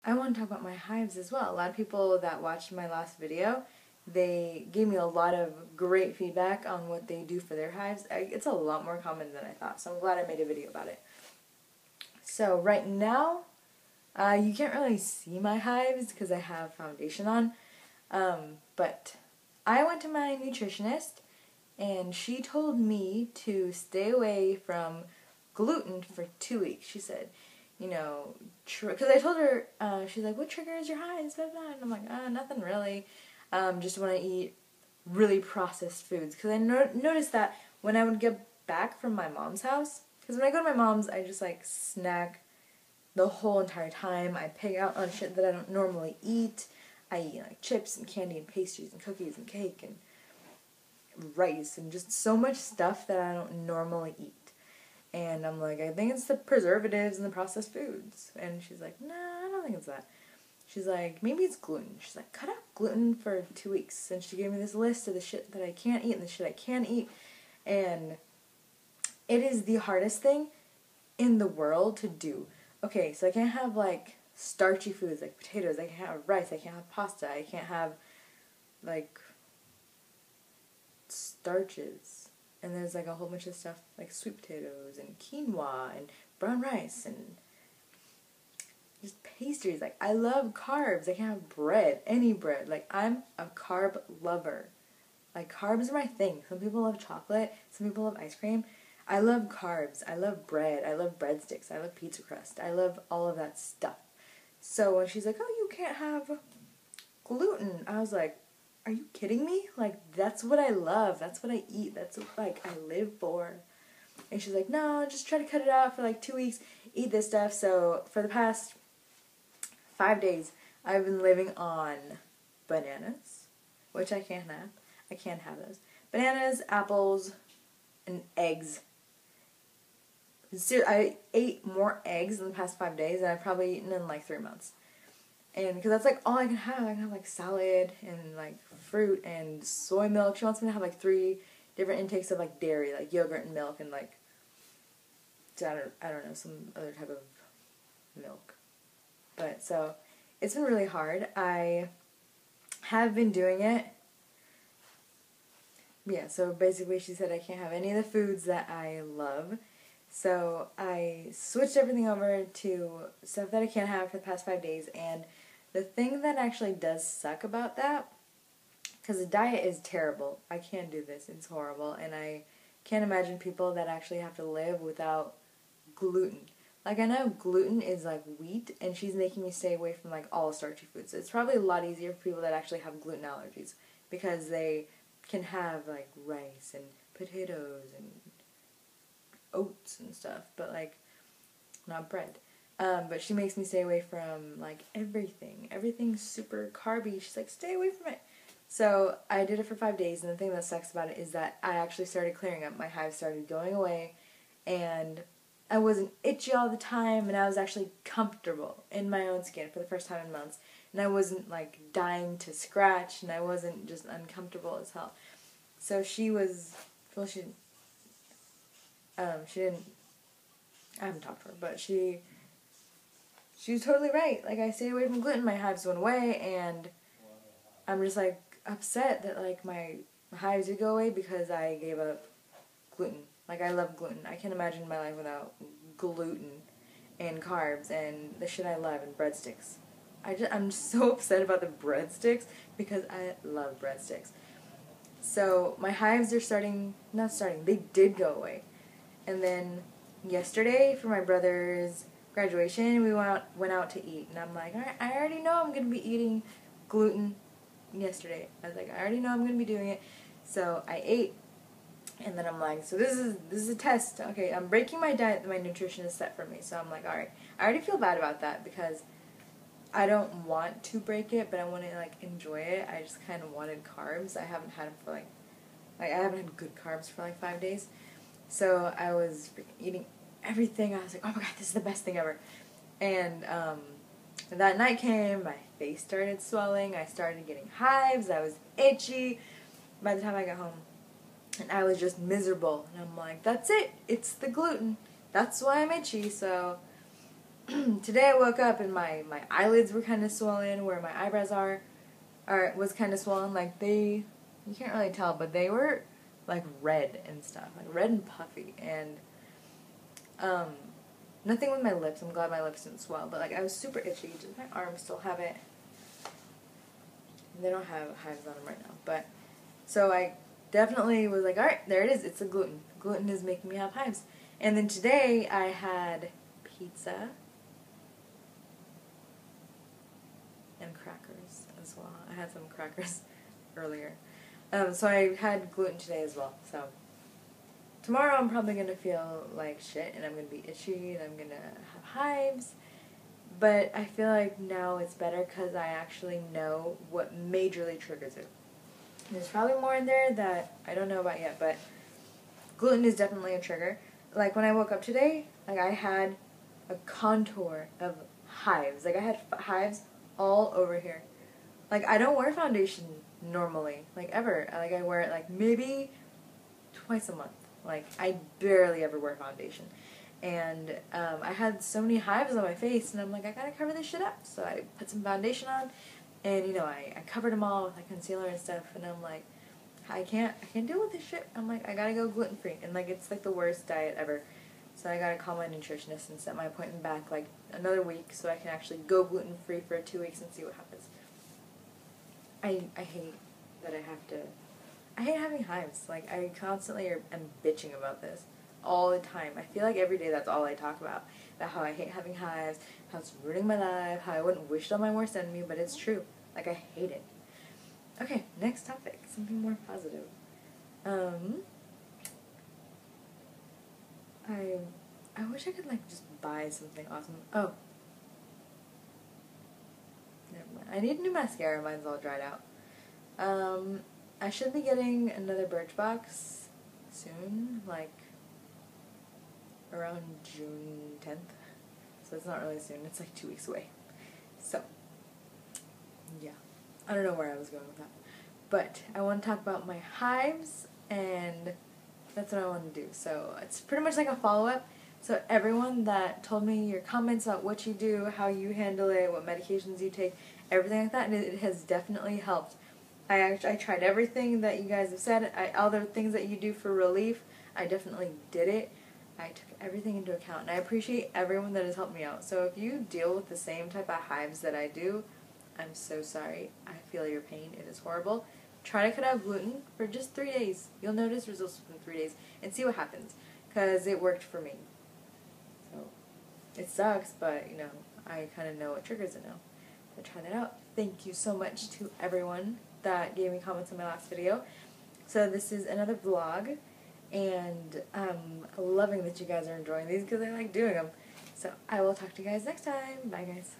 I want to talk about my hives as well. A lot of people that watched my last video, they gave me a lot of great feedback on what they do for their hives. It's a lot more common than I thought, so I'm glad I made a video about it. So right now, you can't really see my hives because I have foundation on, but I went to my nutritionist and she told me to stay away from gluten for 2 weeks. She said, you know, because I told her, she's like, what triggers your hives? And I'm like, nothing really. Just when I eat really processed foods. Because I noticed that when I would get back from my mom's house, because when I go to my mom's, I just like snack the whole entire time. I pig out on shit that I don't normally eat. I eat like chips and candy and pastries and cookies and cake and rice and just so much stuff that I don't normally eat. And I'm like, I think it's the preservatives and the processed foods. And she's like, no, I don't think it's that. She's like, maybe it's gluten. She's like, cut out gluten for 2 weeks. And she gave me this list of the shit that I can't eat and the shit I can eat. And it is the hardest thing in the world to do. Okay, so I can't have like starchy foods like potatoes. I can't have rice. I can't have pasta. I can't have like starches. And there's like a whole bunch of stuff like sweet potatoes and quinoa and brown rice and just pastries. Like, I love carbs. I can't have bread, any bread. Like, I'm a carb lover. Like, carbs are my thing. Some people love chocolate. Some people love ice cream. I love carbs. I love bread. I love breadsticks. I love pizza crust. I love all of that stuff. So when she's like, oh, you can't have gluten, I was like, are you kidding me? Like, that's what I love. That's what I eat. That's what, like, I live for. And she's like, no, just try to cut it out for like 2 weeks. Eat this stuff. So for the past 5 days, I've been living on bananas, which I can't have. I can't have those. Bananas, apples, and eggs. I ate more eggs in the past 5 days than I've probably eaten in like 3 months. And because that's like all I can have. I can have like salad and like fruit and soy milk. She wants me to have like 3 different intakes of like dairy, like yogurt and milk and like, I don't know, some other type of milk. But so it's been really hard. I have been doing it. Yeah, so basically she said I can't have any of the foods that I love. So I switched everything over to stuff that I can't have for the past 5 days. And the thing that actually does suck about that, because the diet is terrible. I can't do this. It's horrible. And I can't imagine people that actually have to live without gluten. Like, I know gluten is like wheat, and she's making me stay away from like all starchy foods. So it's probably a lot easier for people that actually have gluten allergies, because they can have like rice and potatoes and oats and stuff, but like not bread. But she makes me stay away from like everything. Everything's super carby. She's like, stay away from it. So I did it for 5 days, and the thing that sucks about it is that I actually started clearing up. My hives started going away, and I wasn't itchy all the time, and I was actually comfortable in my own skin for the first time in months. And I wasn't like dying to scratch, and I wasn't just uncomfortable as hell. So she was, well, she didn't, I haven't talked to her, but she was totally right. Like, I stayed away from gluten, my hives went away, and I'm just like upset that like my hives did go away because I gave up gluten. Like, I love gluten. I can't imagine my life without gluten and carbs and the shit I love and breadsticks. I'm so upset about the breadsticks because I love breadsticks. So my hives are they did go away. And then yesterday for my brother's graduation, we went out to eat. And I'm like, alright, I already know I'm going to be eating gluten yesterday. I was like, I already know I'm going to be doing it. So I ate. And then I'm like, so this is a test. Okay, I'm breaking my diet that my nutritionist set for me. So I'm like, alright. I already feel bad about that because I don't want to break it, but I want to like enjoy it. I just kind of wanted carbs. I haven't had them for like I haven't had good carbs for like 5 days. So I was eating everything. I was like, oh my god, this is the best thing ever. And that night came, my face started swelling. I started getting hives. I was itchy by the time I got home. And I was just miserable. And I'm like, that's it. It's the gluten. That's why I'm itchy. So today I woke up and my eyelids were kind of swollen, where my eyebrows was kind of swollen. Like you can't really tell, but they were like red and stuff, like red and puffy, and nothing with my lips. I'm glad my lips didn't swell, but like I was super itchy. Just my arms still have it. They don't have hives on them right now, but so I definitely was like, all right, there it is. It's the gluten. Gluten is making me have hives. And then today I had pizza and crackers as well. I had some crackers earlier. So I had gluten today as well. So tomorrow I'm probably going to feel like shit, and I'm going to be itchy, and I'm going to have hives. But I feel like now it's better because I actually know what majorly triggers it. There's probably more in there that I don't know about yet, but gluten is definitely a trigger. Like when I woke up today, like I had a contour of hives. Like I had hives all over here. Like I don't wear foundation normally, like ever. Like I wear it like maybe twice a month. Like I barely ever wear foundation. And I had so many hives on my face, and I'm like, I gotta cover this shit up. So I put some foundation on, and you know, I covered them all with like concealer and stuff, and I'm like, I can't deal with this shit. I'm like, I gotta go gluten free, and like it's like the worst diet ever. So I gotta call my nutritionist and set my appointment back like another week so I can actually go gluten free for 2 weeks and see what happens. I hate that I hate having hives. Like I constantly am bitching about this all the time. I feel like every day that's all I talk about how I hate having hives, how it's ruining my life, how I wouldn't wish it on my worst enemy, but it's true. Like I hate it. Okay, next topic, something more positive. I wish I could like just buy something awesome. Oh, never mind. I need new mascara. Mine's all dried out. I should be getting another Birchbox soon, like around June 10th. So it's not really soon. It's like 2 weeks away. So, yeah. I don't know where I was going with that. But I want to talk about my hives, and that's what I want to do. So it's pretty much like a follow-up. So everyone that told me your comments about what you do, how you handle it, what medications you take, everything like that, and it has definitely helped. I tried everything that you guys have said. All the things that you do for relief, I definitely did it. I took everything into account, and I appreciate everyone that has helped me out. So if you deal with the same type of hives that I do, I'm so sorry. I feel your pain. It is horrible. Try to cut out gluten for just 3 days. You'll notice results within 3 days, and see what happens, because it worked for me. So it sucks, but you know, I kind of know what triggers it now. So try that out. Thank you so much to everyone that gave me comments on my last video. So this is another vlog, and I'm loving that you guys are enjoying these because I like doing them. So I will talk to you guys next time. Bye guys.